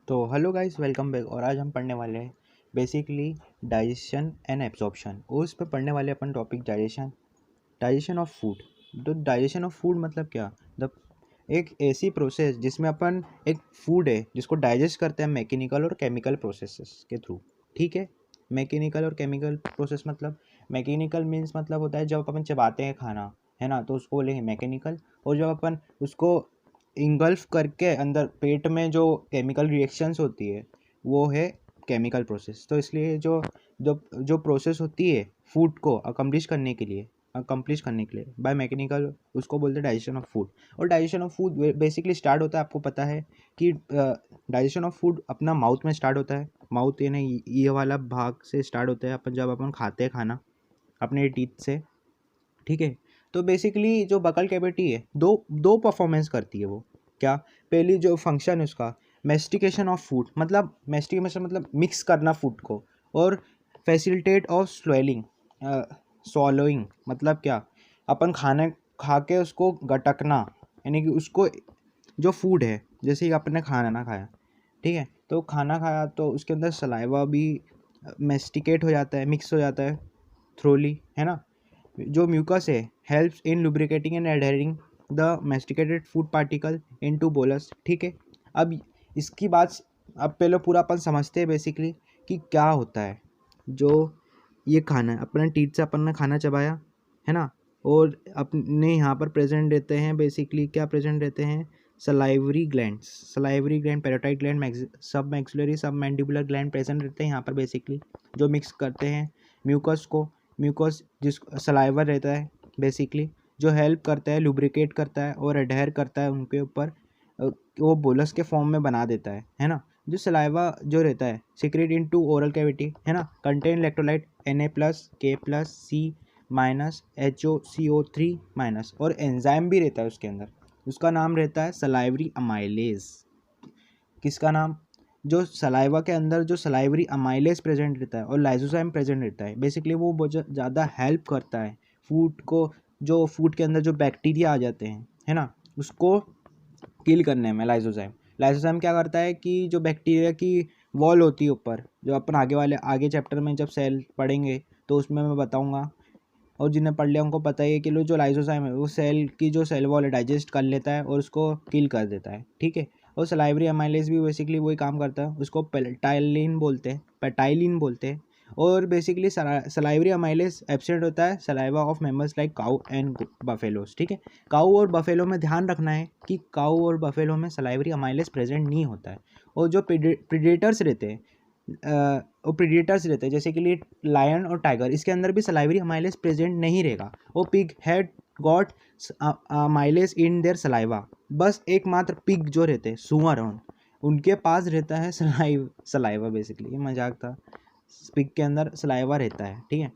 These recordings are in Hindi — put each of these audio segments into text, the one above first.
तो हेलो गाइस, वेलकम बैक। और आज हम पढ़ने वाले हैं बेसिकली डाइजेशन एंड एब्जॉर्प्शन। और उस पर पढ़ने वाले अपन टॉपिक डाइजेशन ऑफ फूड। तो डाइजेशन ऑफ फूड मतलब क्या? द एक ऐसी प्रोसेस जिसमें अपन एक फूड है जिसको डाइजेस्ट करते हैं मैकेनिकल और केमिकल प्रोसेसेस के थ्रू। ठीक है, मैकेनिकल और केमिकल प्रोसेस मतलब मैकेनिकल मीन्स मतलब होता है जब अपन चबाते हैं खाना, है ना, तो उसको बोलेंगे मैकेनिकल। और जब अपन उसको इंगल्फ करके अंदर पेट में जो केमिकल रिएक्शंस होती है वो है केमिकल प्रोसेस। तो इसलिए जो जो जो प्रोसेस होती है फूड को अकम्प्लिश करने के लिए बाय मैकेनिकल, उसको बोलते हैं डाइजेशन ऑफ फूड। और digestion of food basically start होता है, आपको पता है कि डाइजेशन ऑफ फूड अपना माउथ में स्टार्ट होता है। माउथ यानी ये वाला भाग से स्टार्ट होता है अपन जब अपन खाते हैं खाना अपने टीथ से। ठीक है, तो बेसिकली जो बकल कैविटी है दो दो परफॉर्मेंस करती है वो। क्या? पहली जो फंक्शन है उसका मेस्टिकेशन ऑफ फूड, मतलब मेस्टिकेशन मतलब मिक्स करना फूड को। और फैसिलिटेट ऑफ स्वेलिंग, swallowing मतलब क्या? अपन खाने खा के उसको गटकना, यानी कि उसको जो फूड है, जैसे कि अपने खाना ना खाया, ठीक है, तो खाना खाया तो उसके अंदर सलाइवा भी मेस्टिकेट हो जाता है, मिक्स हो जाता है थ्रोली, है ना। जो म्यूकस है helps in lubricating and adhering the masticated food particle into bolus. ठीक है, अब इसकी बात, अब पहले पूरा अपन समझते हैं बेसिकली कि क्या होता है। जो ये खाना है अपने टीथ से अपन ने खाना चबाया, है ना, और अपने यहाँ पर प्रेजेंट रहते हैं, बेसिकली क्या प्रेजेंट रहते हैं? Salivary gland, parotid gland, submaxillary submandibular gland present रहते हैं यहाँ पर बेसिकली, जो मिक्स करते हैं म्यूकस को। म्यूकस जिस सलाइवर रहता है बेसिकली, जो हेल्प करता है, लुब्रिकेट करता है और एडहेयर करता है उनके ऊपर, वो बोलस के फॉर्म में बना देता है ना। जो सलाइवा जो रहता है सीक्रेट इनटू ओरल कैविटी, है ना, contain electrolyte Na+, K+, C-, HOCO3-, और एंजाइम भी रहता है उसके अंदर, उसका नाम रहता है सलाइवरी अमाइलेज। किसका नाम? जो सलाइवा के अंदर जो सलाइवरी अमाइलेज प्रेजेंट रहता है और लाइसोजाइम प्रेजेंट रहता है, बेसिकली वो बहुत ज़्यादा हेल्प करता है फूड को, जो फूड के अंदर जो बैक्टीरिया आ जाते हैं, है ना, उसको किल करने में। लाइसोजाइम क्या करता है कि जो बैक्टीरिया की वॉल होती है ऊपर, जो अपन आगे चैप्टर में जब सेल पढ़ेंगे तो उसमें मैं बताऊंगा, और जिन्हें पढ़ लिया उनको पता ही है कि जो लाइसोजाइम है वो सेल की जो सेल वॉल है डाइजेस्ट कर लेता है और उसको किल कर देता है। ठीक है, और सलाइवरी अमाइलेज भी बेसिकली वही काम करता है, उसको पेटाइलिन बोलते हैं। और बेसिकली सलाइवरी अमाइलेज एब्सेंट होता है saliva of mammals like cow and buffaloes. ठीक है, काऊ और बफेलो में ध्यान रखना है कि काऊ और बफेलो में सलाइवरी अमाइलेज प्रेजेंट नहीं होता है। और जो प्रीडेटर्स रहते हैं, वो प्रीडेटर्स रहते हैं जैसे कि लिए लायन और टाइगर, इसके अंदर भी सलाइवरी अमाइलेज प्रेजेंट नहीं रहेगा। वो pig had got mileage in their saliva, बस एकमात्र पिग जो रहते हैं सुअर उनके पास रहता है सलाइवा बेसिकली, ये मजाक था। पिग के अंदर सलाइवा रहता है। ठीक है,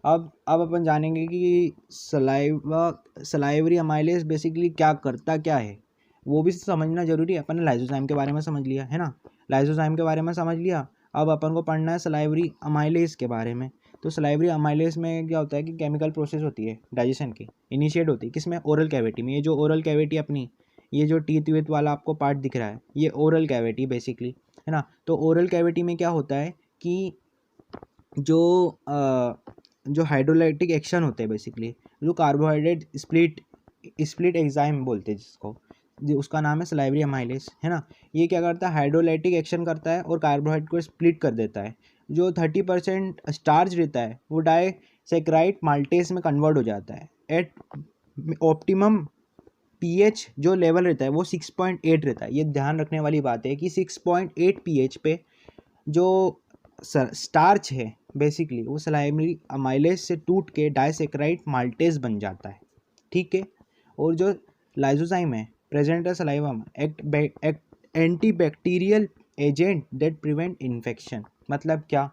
अब अपन जानेंगे कि सलाइवरी अमाइलेज बेसिकली क्या करता क्या है, वो भी समझना जरूरी है। अपन ने लाइसोजाइम के बारे में समझ लिया, है ना, लाइसोजाइम के बारे में समझ लिया। अब अपन को पढ़ना है सलाइवरी अमाइलेज के बारे में। तो सलाइवरी अमाइलेज में क्या होता है कि केमिकल प्रोसेस होती है डाइजेशन की, इनिशिएट होती है किसमें? ओरल कैविटी में। ये जो ओरल कैविटी अपनी, ये जो टीथ वीथ वाला आपको पार्ट दिख रहा है, ये ओरल कैविटी बेसिकली, है ना। तो ओरल कैविटी में क्या होता है कि जो जो हाइड्रोलाइटिक एक्शन होते हैं बेसिकली, जो कार्बोहाइड्रेट स्प्लिट एंजाइम बोलते हैं जिसको, जो उसका नाम है सलाइवरी अमाइलेज, है ना। ये क्या करता है? हाइड्रोलाइटिक एक्शन करता है और कार्बोहाइड्रेट को स्प्लिट कर देता है। जो 30% स्टार्च रहता है वो डाइसैकेराइड माल्टेज में कन्वर्ट हो जाता है। एट ऑप्टिमम पीएच जो लेवल रहता है वो 6.8 रहता है। ये ध्यान रखने वाली बात है कि 6.8 पीएच पे जो स्टार्च है बेसिकली वो सलाइवरी अमाइलेज से टूट के डाइसैकेराइड माल्टेज बन जाता है। ठीक है, और जो लाइसोजाइम है प्रेजेंट है सलाइवा में, act anti bacterial agent that prevent infection. मतलब क्या?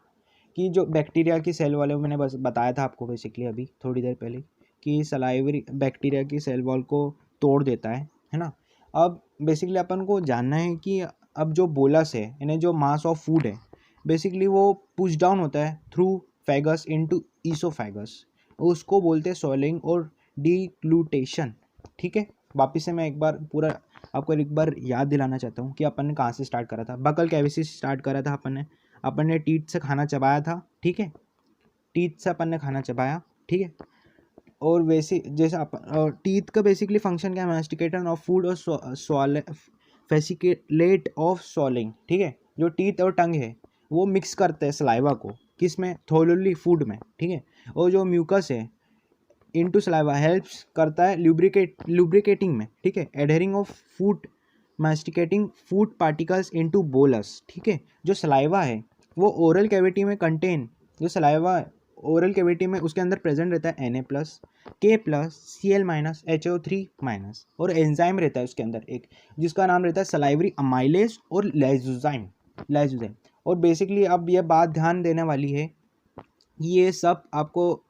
कि जो बैक्टीरिया की सेल वाले, मैंने बस बताया था आपको बेसिकली अभी थोड़ी देर पहले कि सलाइवरी बैक्टीरिया की सेल वॉल को तोड़ देता है ना। अब बेसिकली अपन को जानना है कि अब जो बोलस है, यानी जो मास ऑफ फूड है, बेसिकली वो पुश डाउन होता है थ्रू फैगस इनटू ईसोफैगस, उसको बोलते हैं सॉइलिंग और डिग्लूटेशन। ठीक है, वापिस से मैं एक बार पूरा आपको एक बार याद दिलाना चाहता हूँ कि अपन ने कहाँ से स्टार्ट करा था। बकल कैविटी से स्टार्ट करा था अपन ने टीथ से खाना चबाया था, ठीक है, टीथ से अपन ने खाना चबाया, ठीक है। और वैसे जैसे अपन टीथ का बेसिकली फंक्शन क्या है, मास्टिकेटर ऑफ फूड और फेसिकुलेट ऑफ सॉलिंग, ठीक है। जो टीथ और टंग है वो मिक्स करते हैं सलाइवा को, किस में, थोलोली फूड में, ठीक है। और जो म्यूकस है इनटू सलाइवा हेल्प्स करता है लुब्रिकेटिंग में, ठीक है, adhering of food masticating food particles into bolus, ठीक है। जो सलाइवा है वो ओरल कैविटी में कंटेन, जो सलाइवा ओरल कैविटी में उसके अंदर प्रेजेंट रहता है Na+, K+, Cl-, HO3-, और एंजाइम रहता है उसके अंदर एक, जिसका नाम रहता है सलाइवरी अमाइलेज और लाइसोजाइम। और बेसिकली अब ये बात ध्यान देने वाली है, ये सब आपको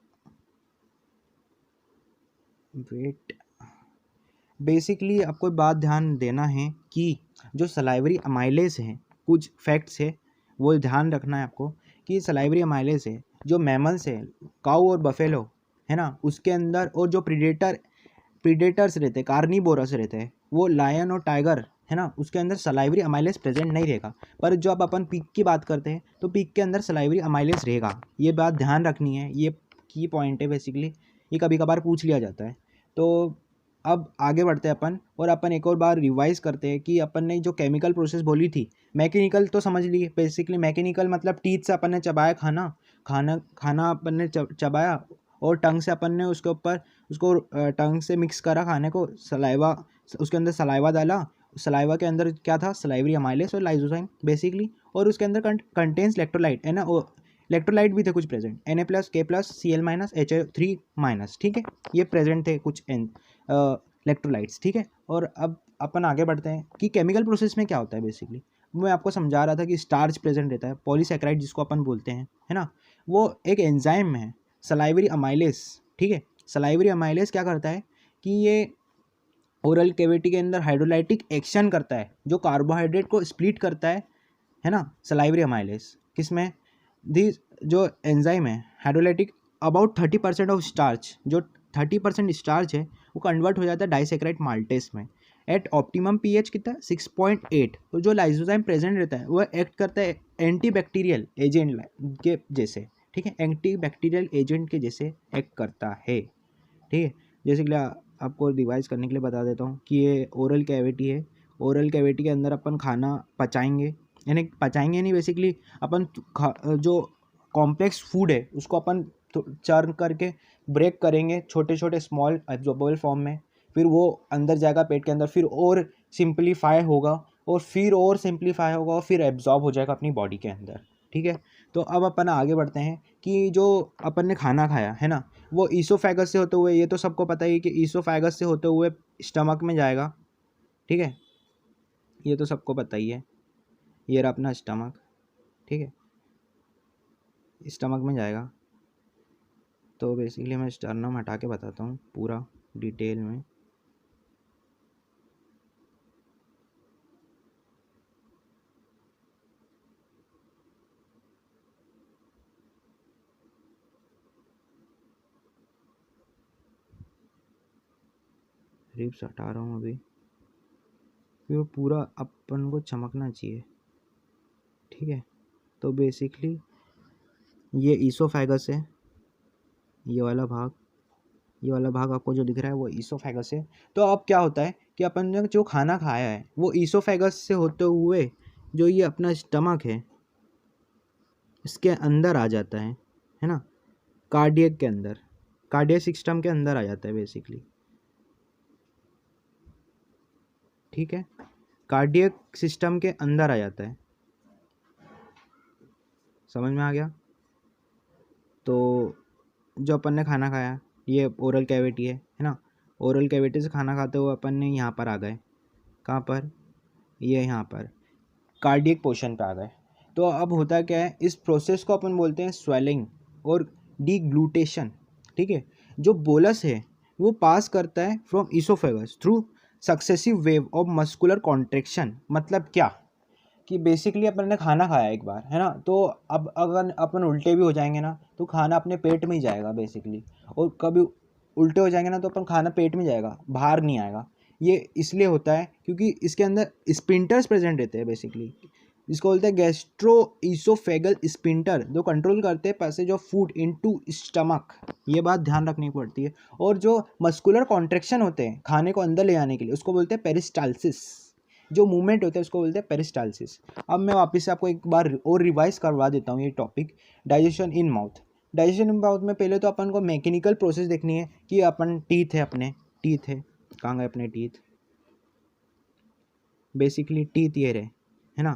बेसिकली आपको बात ध्यान देना है कि जो सलाइवरी अमाइलेज है, कुछ फैक्ट्स है वो ध्यान रखना है आपको कि सलाइवरी अमाइलेज है जो मैमल्स है, काऊ और बफेलो है ना, उसके अंदर, और जो प्रीडेटर्स रहते हैं, कार्निवोरस रहते हैं, वो लायन और टाइगर है ना, उसके अंदर सलाइवरी अमाइलेज प्रेजेंट नहीं रहेगा। पर जो अब अपन पिग की बात करते हैं तो पिग के अंदर सलाइवरी अमाइलेज रहेगा, ये बात ध्यान रखनी है, ये की पॉइंट है बेसिकली, ये कभी कभार पूछ लिया जाता है। तो अब आगे बढ़ते हैं अपन, और अपन एक और बार रिवाइज करते हैं कि अपन ने जो केमिकल प्रोसेस बोली थी, मैकेनिकल तो समझ ली बेसिकली। मैकेनिकल मतलब टीथ से अपन ने चबाया खाना अपन ने चबाया, और टंग से अपन ने उसके ऊपर उसको टंग से मिक्स करा खाने को, सलाइवा, उसके अंदर सलाइवा डाला, सलाइवा के अंदर क्या था, सलाइवरी अमाइलेज और लाइसोजाइम बेसिकली, और उसके अंदर कंटेन्स इलेक्ट्रोलाइट है ना, इलेक्ट्रोलाइट भी थे कुछ present, Na+, K+, Cl-, HO3-, ठीक है, ये प्रेजेंट थे कुछ इलेक्ट्रोलाइट्स, ठीक है। और अब अपन आगे बढ़ते हैं कि केमिकल प्रोसेस में क्या होता है बेसिकली। मैं आपको समझा रहा था कि स्टार्च प्रेजेंट रहता है, पॉलीसैकेराइड जिसको अपन बोलते हैं, है ना, वो एक एंजाइम है, सलाइवरी अमाइलेज, ठीक है। सलाइवरी अमाइलेज क्या करता है कि ये ओरल कैविटी के अंदर हाइड्रोलाइटिक एक्शन करता है, जो कार्बोहाइड्रेट को स्प्लिट करता है ना, सलाइवरी अमाइलेज किसमें, दी जो एंजाइम है हाइड्रोलाइटिक, अबाउट 30% ऑफ स्टार्च, जो 30% स्टार्च है वो कन्वर्ट हो जाता है डाइसेक्राइड माल्टेस में एट ऑप्टिमम पीएच कितना 6.8। तो जो लाइसोजाइम प्रेजेंट रहता है वो एक्ट करता है एंटी बैक्टीरियल एजेंट के जैसे, ठीक है, एंटी बैक्टीरियल एजेंट के जैसे एक्ट करता है, ठीक है। जैसे कि आपको रिवाइज करने के लिए बता देता हूँ कि ये ओरल कैविटी है, ओरल कैविटी के अंदर अपन खाना पचाएंगे, यानी पचाएंगे नहीं, बेसिकली अपन जो कॉम्प्लेक्स फूड है उसको अपन चर्न करके ब्रेक करेंगे छोटे छोटे स्मॉल एब्जॉर्बेबल फॉर्म में, फिर वो अंदर जाएगा पेट के अंदर, फिर और सिंप्लीफाई होगा, और फिर एब्जॉर्ब हो जाएगा अपनी बॉडी के अंदर, ठीक है। तो अब अपन आगे बढ़ते हैं कि जो अपन ने खाना खाया है ना, वो ईसोफेगस से होते हुए, ये तो सबको पता ही है कि ईसोफेगस से होते हुए स्टमक में जाएगा, ठीक है, ये तो सबको पता ही है, ये रहा अपना स्टमक, ठीक है, स्टमक में जाएगा। तो बेसिकली मैं स्टर्नम हटा के बताता हूँ पूरा डिटेल में। रिब्स हटा रहा हूँ अभी, फिर वो पूरा अपन को चमकना चाहिए, ठीक है। तो बेसिकली ये ईसोफेगस है, ये वाला भाग आपको जो दिख रहा है वो ईसोफेगस है। तो अब क्या होता है कि अपन ने जो खाना खाया है वो ईसोफेगस से होते हुए जो ये अपना स्टमक है इसके अंदर आ जाता है ना, कार्डियक के अंदर, कार्डियक सिस्टम के अंदर आ जाता है बेसिकली, ठीक है, कार्डियक सिस्टम के अंदर आ जाता है, समझ में आ गया। तो जो अपन ने खाना खाया ये ओरल कैविटी है ना, ओरल कैविटी से खाना खाते हुए अपन ने यहाँ पर आ गए, कहाँ पर, ये यहाँ पर कार्डियक पोर्शन पे आ गए। तो अब होता क्या है, इस प्रोसेस को अपन बोलते हैं स्वेलिंग और डीग्लूटेशन, ठीक है। जो बोलस है वो पास करता है from oesophagus through successive wave of muscular contraction. मतलब क्या कि बेसिकली अपन ने खाना खाया एक बार है ना, तो अब अगर अपन उल्टे भी हो जाएंगे ना तो खाना अपने पेट में ही जाएगा बेसिकली, और कभी उल्टे हो जाएंगे ना तो अपन खाना पेट में जाएगा, बाहर नहीं आएगा। ये इसलिए होता है क्योंकि इसके अंदर स्पिंटर्स प्रेजेंट रहते हैं बेसिकली, इसको बोलते हैं गैस्ट्रो ईसोफेगल स्पिंटर, जो कंट्रोल करते हैं passage of food into stomach. ये बात ध्यान रखनी पड़ती है। और जो मस्कुलर कॉन्ट्रैक्शन होते हैं खाने को अंदर ले आने के लिए, उसको बोलते हैं पेरिस्टाल्सिस। जो मूवमेंट होता है उसको बोलते हैं पेरिस्टाल्सिस। अब मैं वापस से आपको एक बार और रिवाइज करवा देता हूँ ये topic, digestion in mouth. Digestion in mouth में पहले तो अपन को मैकेनिकल प्रोसेस देखनी है कि अपन टीथ है, अपने टीथ है, कहाँ गए अपने टीथ, बेसिकली टीथ ये रहे, है ना,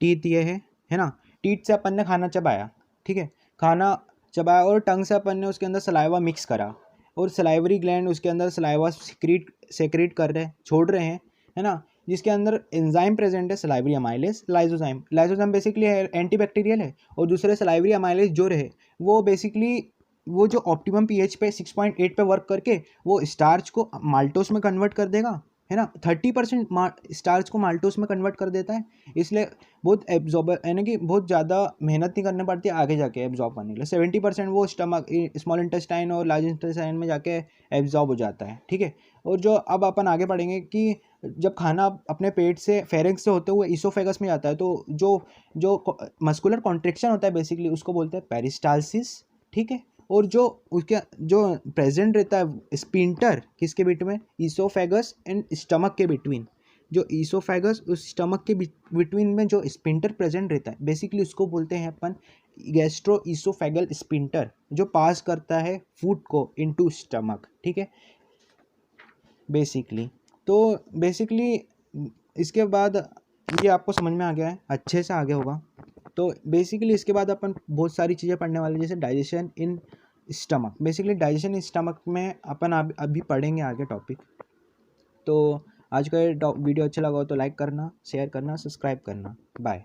टीथ ये है ना। टीथ से अपन ने खाना चबाया, ठीक है, खाना चबाया और टंग से अपन ने उसके अंदर सलाइवा मिक्स करा, और सलाइवरी ग्लैंड उसके अंदर सलाइवा सेक्रेट कर रहे हैं, छोड़ रहे हैं, है ना, जिसके अंदर एंजाइम प्रेजेंट है, salivary amylase, lysozyme. Lysozyme basically antibacterial है, और दूसरे सलाइवरी अमाइलेज जो रहे वो बेसिकली वो जो ऑप्टिमम पीएच पे 6.8 पे वर्क करके वो स्टार्च को माल्टोस में कन्वर्ट कर देगा, है ना। 30% स्टार्च को माल्टोस में कन्वर्ट कर देता है, इसलिए बहुत एब्जॉर्बर, यानी कि बहुत ज़्यादा मेहनत नहीं करनी पड़ती है आगे जाके एब्जॉर्ब करने के लिए। 70% वो स्टमक, स्मॉल इंटेस्टाइन और लार्ज इंटेस्टाइन में जाके एब्जॉर्ब हो जाता है, ठीक है। और जो अब अपन आगे पढ़ेंगे कि जब खाना अपने पेट से फेरेंक्स से होते हुए ईसोफेगस में जाता है, तो जो जो मस्कुलर कॉन्ट्रैक्शन होता है बेसिकली उसको बोलते हैं पेरिस्टाल्सिस, ठीक है। और जो उसके जो प्रेजेंट रहता है स्पिंटर किसके बिटवीन, ईसोफेगस एंड स्टमक के बिटवीन, जो ईसोफेगस उस स्टमक के बिटवीन में जो स्पिंटर प्रेजेंट रहता है बेसिकली उसको बोलते हैं अपन गैस्ट्रो ईसोफेगल स्पिंटर, जो पास करता है फूड को इनटू स्टमक, ठीक है बेसिकली। तो बेसिकली इसके बाद ये आपको समझ में आ गया है, अच्छे से आ गया होगा। तो बेसिकली इसके बाद अपन बहुत सारी चीज़ें पढ़ने वाले, जैसे digestion in stomach. Basically digestion in stomach में अपन अभी पढ़ेंगे आगे टॉपिक। तो आज का ये वीडियो अच्छा लगा हो तो लाइक करना, शेयर करना, सब्सक्राइब करना। बाय।